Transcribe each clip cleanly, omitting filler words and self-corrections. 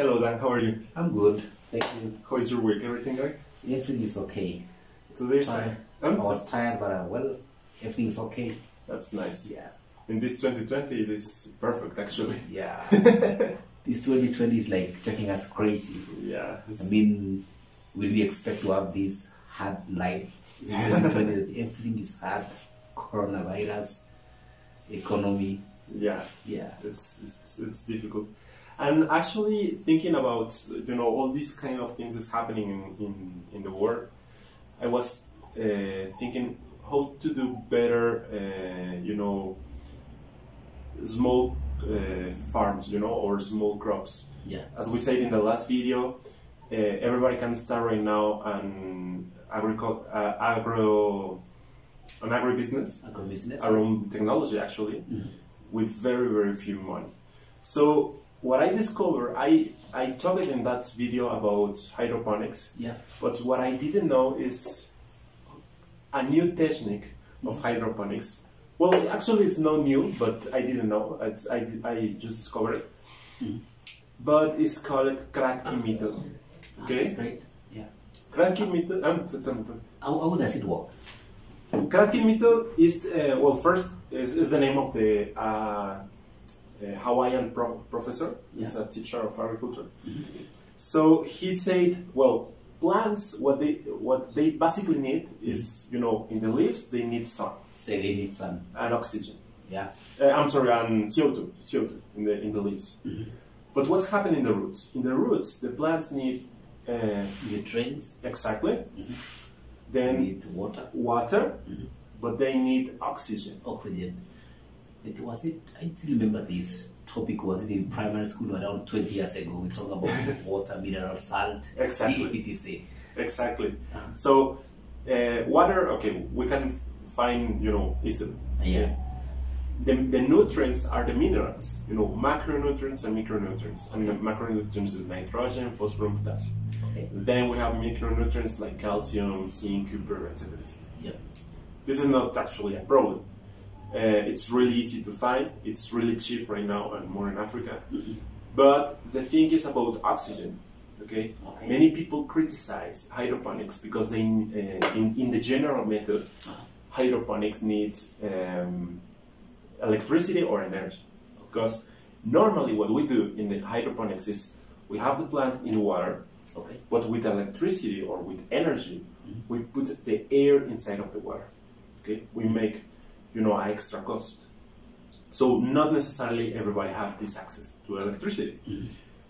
Hello Dan, how are you? I'm good, thank you. How is your week? Everything going? Everything is okay. Today's I was tired, but well, everything is okay. That's nice. Yeah. In this 2020, this is perfect actually. Yeah. This 2020 is like taking us crazy. Yeah. I mean, will we expect to have this hard life? 2020, everything is hard. Coronavirus, economy. Yeah. Yeah. It's difficult. And actually thinking about, all these kind of things is happening in the world, I was thinking how to do better, small farms, or small crops. Yeah. As we said in the last video, everybody can start right now an agribusiness around technology actually, with very, very few money. So what I discovered, I talked in that video about hydroponics, but what I didn't know is a new technique of hydroponics. Well, actually it's not new, but I didn't know. I just discovered it. But it's called cracking method. Okay? That's great. Yeah. Cracking method. How does it work? Cracking method is, first is the name of the Hawaiian professor. He's a teacher of agriculture. So he said, well, plants, what they basically need is, in the leaves, they need sun. Say they need sun. And oxygen. Yeah. I'm sorry, and CO2 in the leaves. But what's happening in the roots? In the roots, the plants need nutrients. Exactly. Then They need water, but they need oxygen. Oxygen. I still remember this topic, was it in primary school around 20 years ago? We talked about water, mineral, salt. Exactly. etc. Exactly. So water, okay, we can find, easily. Yeah. The nutrients are the minerals, macronutrients and micronutrients. And the macronutrients is nitrogen, phosphorus, potassium. Okay. Then we have micronutrients like calcium, zinc, copper, etc. Yeah. This is not actually a problem. It's really easy to find. It's really cheap right now, and more in Africa. But the thing is about oxygen. Okay. Many people criticize hydroponics because they, in the general method, hydroponics needs electricity or energy. Because normally what we do in the hydroponics is we have the plant in water, but with electricity or with energy, we put the air inside of the water. Okay, we make, an extra cost. So not necessarily everybody have this access to electricity.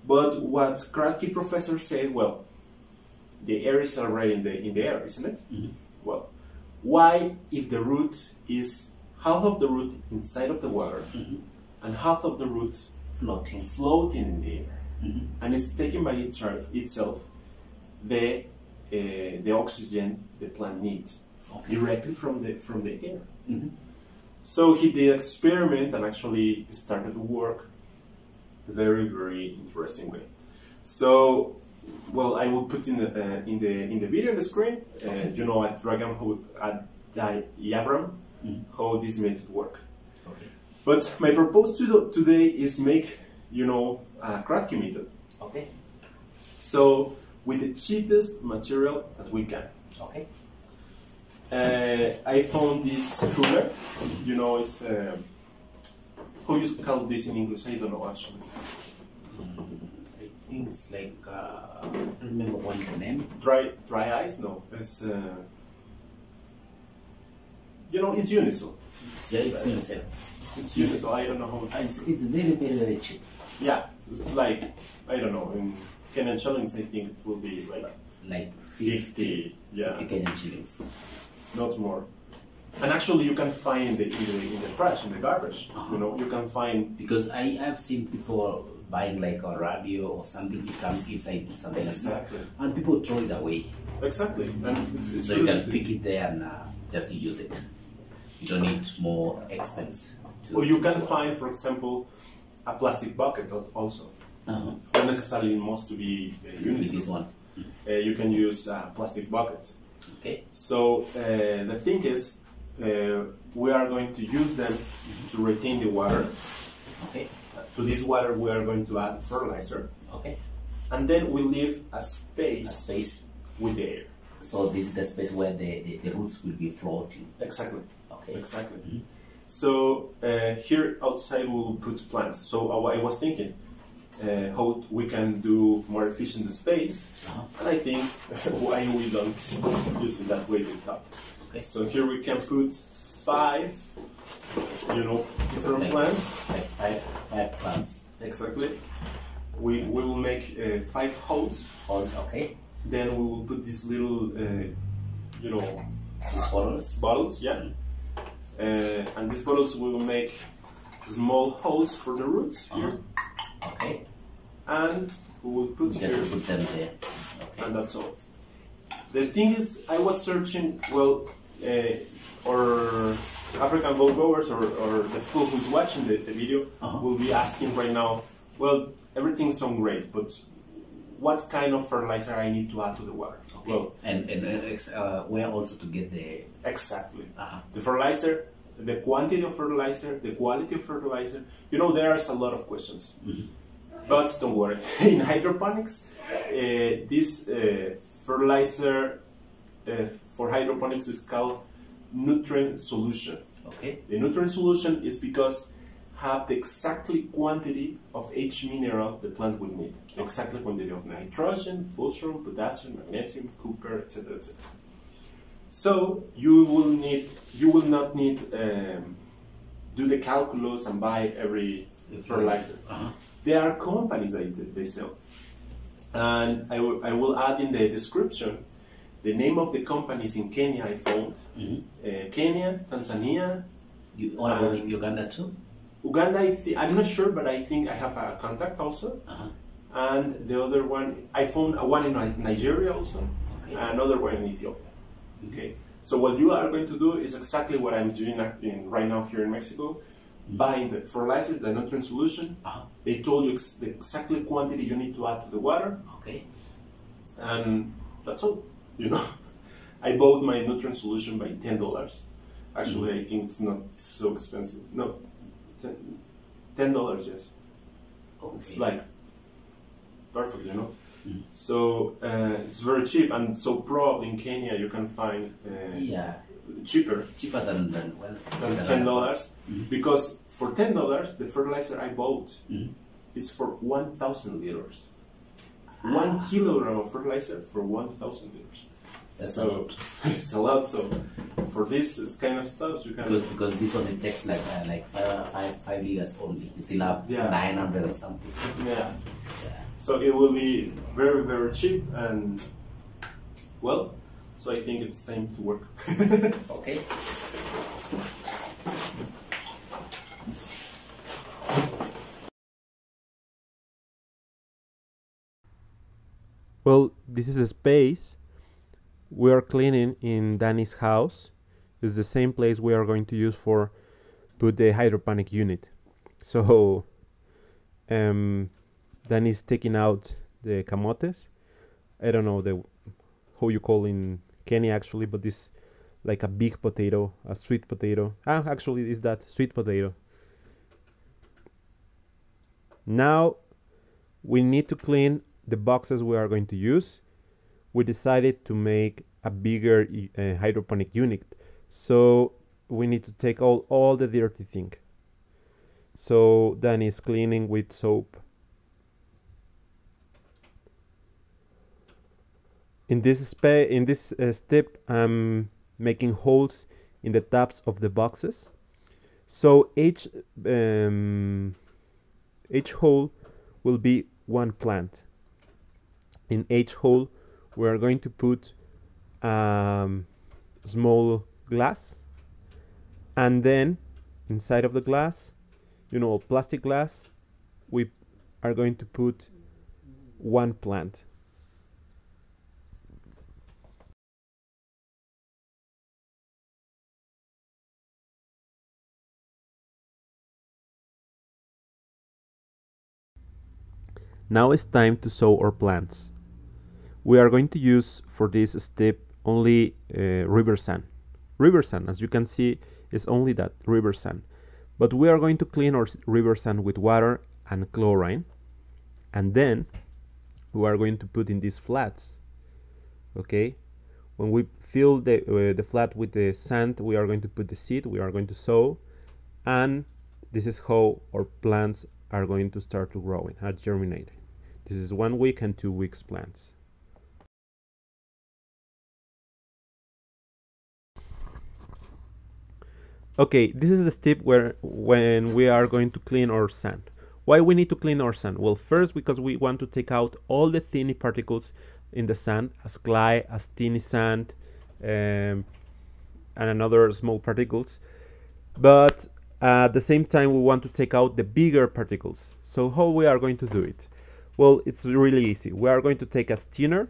But what Kratky professor said, well, the air is already in the air, isn't it? Well, why if the root is half of the root inside of the water and half of the root floating in the air, and it's taken by itself the oxygen the plant needs directly from the air. So he did experiment and actually started to work very, very interesting way. So, well, I will put in the video on the screen, a diagram how this method work. But my purpose today is make a Kratky method. So with the cheapest material that we can. I found this cooler. It's how you call this in English? I don't know actually. I think it's like I don't remember the name. Dry ice? No, it's it's Unisol. Yeah, it's Unisol. It's Unisol. I don't know how. It's very, very, very cheap. Yeah, it's like, I don't know, in Kenyan shillings I think it will be like 50. Yeah. 50 Kenyan shillings. Not more. And actually you can find in the trash, in the garbage. You can find, because I've seen people buying like a radio or something, it comes inside something. Exactly. And people throw it away. Exactly. And it's so really you can easy. pick it there and just use it. You don't need more expense. Or you can find, for example, a plastic bucket also. Not necessarily must to be used. This one. You can use a plastic bucket. So the thing is, we are going to use them to retain the water. To this water we are going to add fertilizer. And then we leave a space with the air. So this is the space where the roots will be floating. Exactly. Okay. Exactly. Mm-hmm. So here outside we will put plants. So I was thinking how we can do more efficient the space, and I think why we don't use it that way with top. Okay. So here we can put 5, different plants. Five plants. Exactly. We will make 5 holes. Holes, okay. Then we will put these little, these bottles. Bottles, yeah. And these bottles we will make small holes for the roots here. Okay. And we will put here. Put them there. Okay. And that's all. The thing is, I was searching, well, or African gold growers or the people who's watching the video will be asking right now, well, everything sounds great, but what kind of fertilizer I need to add to the water? Okay. Well, and where also to get the... Exactly. The fertilizer, the quantity of fertilizer, the quality of fertilizer. There's a lot of questions. But don't worry, in hydroponics, this fertilizer for hydroponics is called nutrient solution. Okay. The nutrient solution is because have the exactly quantity of each mineral the plant will need. The exactly quantity of nitrogen, phosphorus, potassium, magnesium, copper, etc., etc. So you will not need do the calculus and buy every fertilizer. There are companies that they sell, and I will add in the description the name of the companies in Kenya I found. Kenya, Tanzania. Uganda too? Uganda, I'm not sure, but I think I have a contact also. And the other one, I found one in Nigeria also, another one in Ethiopia. Okay. So what you are going to do is exactly what I'm doing right now here in Mexico. Buying the fertilizer, the nutrient solution. They told you the exactly quantity you need to add to the water. Okay. And that's all. I bought my nutrient solution by $10. Actually, I think it's not so expensive. No, $10, yes. Okay. It's like perfect, So it's very cheap, and so probably in Kenya you can find cheaper than $10, because for $10 the fertilizer I bought is for 1,000 liters. 1 kilogram of fertilizer for 1,000 liters. That's a lot. It's a lot. So for this kind of stuff, you can because this one it takes like 5 liters only. You still have 900 or something. Yeah. So it will be very, very cheap, and well, so I think it's time to work. Okay. Well, this is a space we are cleaning in Danny's house. It's the same place we are going to use for put the hydroponic unit. So Danny's taking out the camotes. I don't know how you call in Kenya actually, but this like a big potato, a sweet potato. Actually is that sweet potato. Now we need to clean the boxes we are going to use. We decided to make a bigger hydroponic unit, so we need to take all the dirty thing. So Danny is cleaning with soap. In this step, I'm making holes in the tops of the boxes. So each hole will be one plant. In each hole, we are going to put small glass, and then inside of the glass, plastic glass, we are going to put one plant. Now it's time to sow our plants. We are going to use for this step only river sand. River sand, as you can see, is only that, river sand. But we are going to clean our river sand with water and chlorine, and then we are going to put in these flats. Okay, when we fill the flat with the sand, we are going to put the seed, we are going to sow, and this is how our plants are going to start to growing, are germinating. This is 1 week and 2 weeks plants. Okay, this is the step when we are going to clean our sand. Why we need to clean our sand? Well, first because we want to take out all the tiny particles in the sand, as clay, as tiny sand, and another small particles. But at the same time, we want to take out the bigger particles. So how we are going to do it? Well, it's really easy. We are going to take a steamer.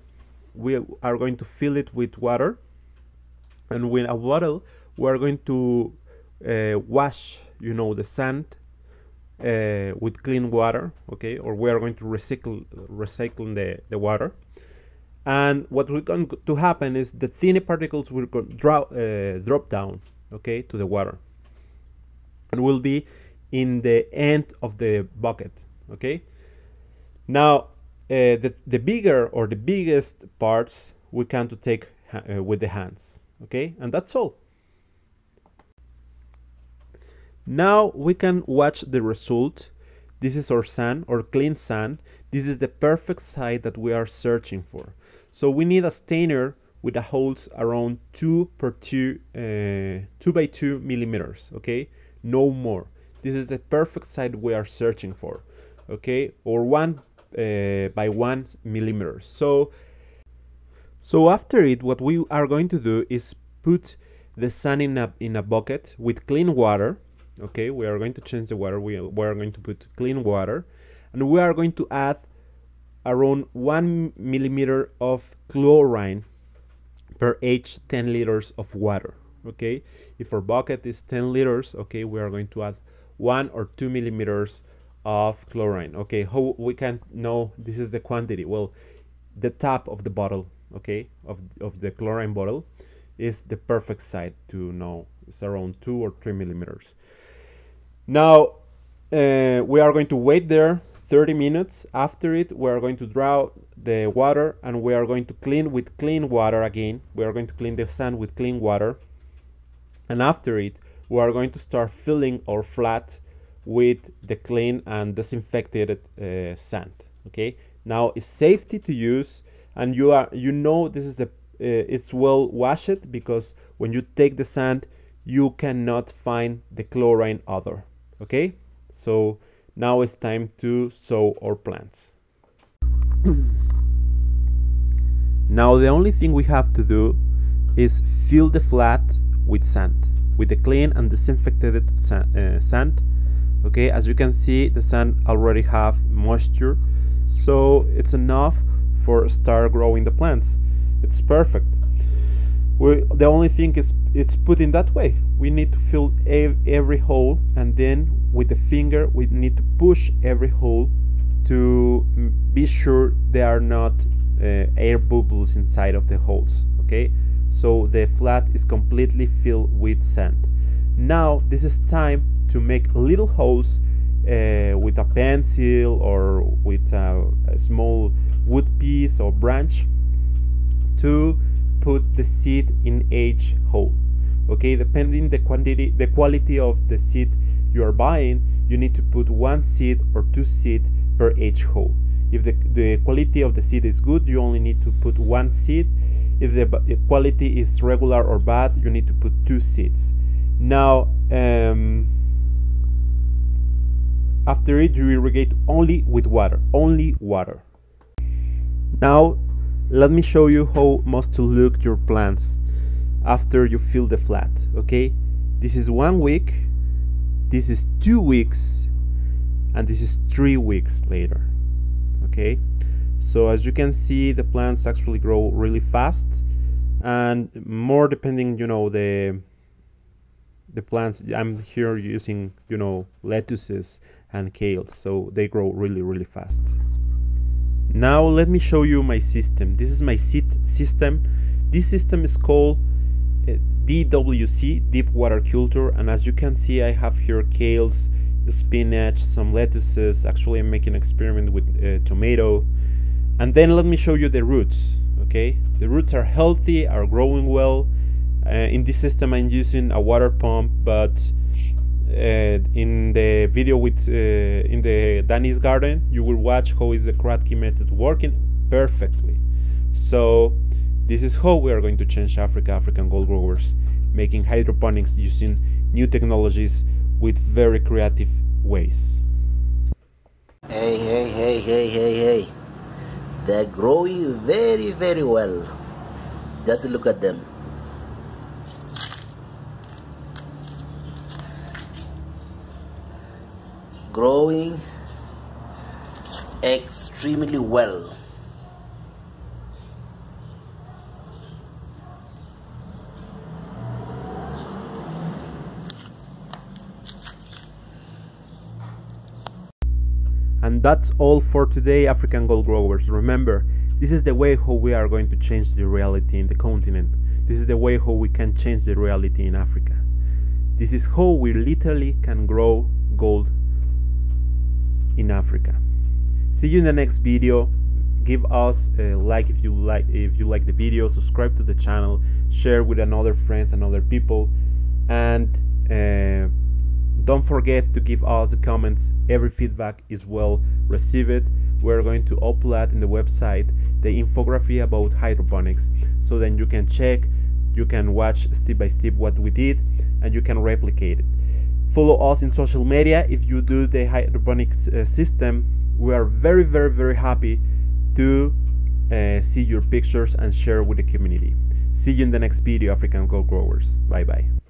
We are going to fill it with water, and with a bottle, we are going to wash, the sand with clean water, okay? Or we are going to recycle the water. And what is going to happen is the tiny particles will drop down, okay, to the water, and will be in the end of the bucket, okay? Now, the bigger or the biggest parts we can to take with the hands, okay? And that's all. Now we can watch the result. This is our sand, or clean sand. This is the perfect size that we are searching for. So we need a stainer with the holes around 2 by 2 millimeters, okay? No more. This is the perfect size we are searching for, okay? Or 1 by 1 millimeters. So after it, what we are going to do is put the sand in a bucket with clean water. Okay, we are going to change the water. We are going to put clean water, and we are going to add around 1 millimeter of chlorine per each 10 liters of water. Okay, if our bucket is 10 liters, okay, we are going to add 1 or 2 millimeters of chlorine. Okay, how we can know this is the quantity? Well, the top of the bottle, okay, of the chlorine bottle is the perfect size to know. It's around 2 or 3 millimeters. Now we are going to wait there 30 minutes. After it, we are going to draw the water, and we are going to clean with clean water again. We are going to clean the sand with clean water, and after it, we are going to start filling our flat with the clean and disinfected sand. Okay, now it's safety to use, and this is it's well washed, because when you take the sand, you cannot find the chlorine odor. Okay, so now it's time to sow our plants. Now the only thing we have to do is fill the flat with sand, with the clean and disinfected sand. Okay, as you can see, the sand already have moisture, so it's enough for start growing the plants. It's perfect. The only thing is it's put in that way. We need to fill every hole, and then with the finger we need to push every hole to be sure there are not air bubbles inside of the holes. Okay, so the flat is completely filled with sand. Now this is time to make little holes with a pencil or with a small wood piece or branch to put the seed in each hole. Okay, depending the quality of the seed you are buying, you need to put 1 seed or 2 seed per each hole. If the quality of the seed is good, you only need to put 1 seed. If the quality is regular or bad, you need to put 2 seeds. Now after it, you irrigate only with water, only water. Now let me show you how must to look your plants after you fill the flat. Okay, this is 1 week, this is 2 weeks, and this is 3 weeks later. Okay, so as you can see, the plants actually grow really fast, and more depending, the plants. I'm here using, lettuces and kales, so they grow really fast. Now let me show you my system. This is my seed system. This system is called DWC, deep water culture, and as you can see, I have here kales, spinach, some lettuces. Actually, I'm making an experiment with tomato, And then let me show you the roots. Okay, the roots are healthy, are growing well. In this system I'm using a water pump, but in the video with in the Danny's garden, you will watch how is the Kratky method working perfectly. So this is how we are going to change African gold growers, making hydroponics using new technologies with very creative ways. Hey. They're growing very, very well. Just look at them. Growing extremely well. And that's all for today, African gold growers. Remember, this is the way how we are going to change the reality in the continent. This is the way how we can change the reality in Africa. This is how we literally can grow gold in Africa. See you in the next video. Give us a like if you like the video, subscribe to the channel, share with another friends and other people, and don't forget to give us the comments. Every feedback is well received. We're going to upload in the website the infography about hydroponics, so then you can check, you can watch step by step what we did, and you can replicate it. Follow us in social media if you do the hydroponics system. We are very, very, very happy to see your pictures and share with the community. See you in the next video, African gold growers. Bye bye.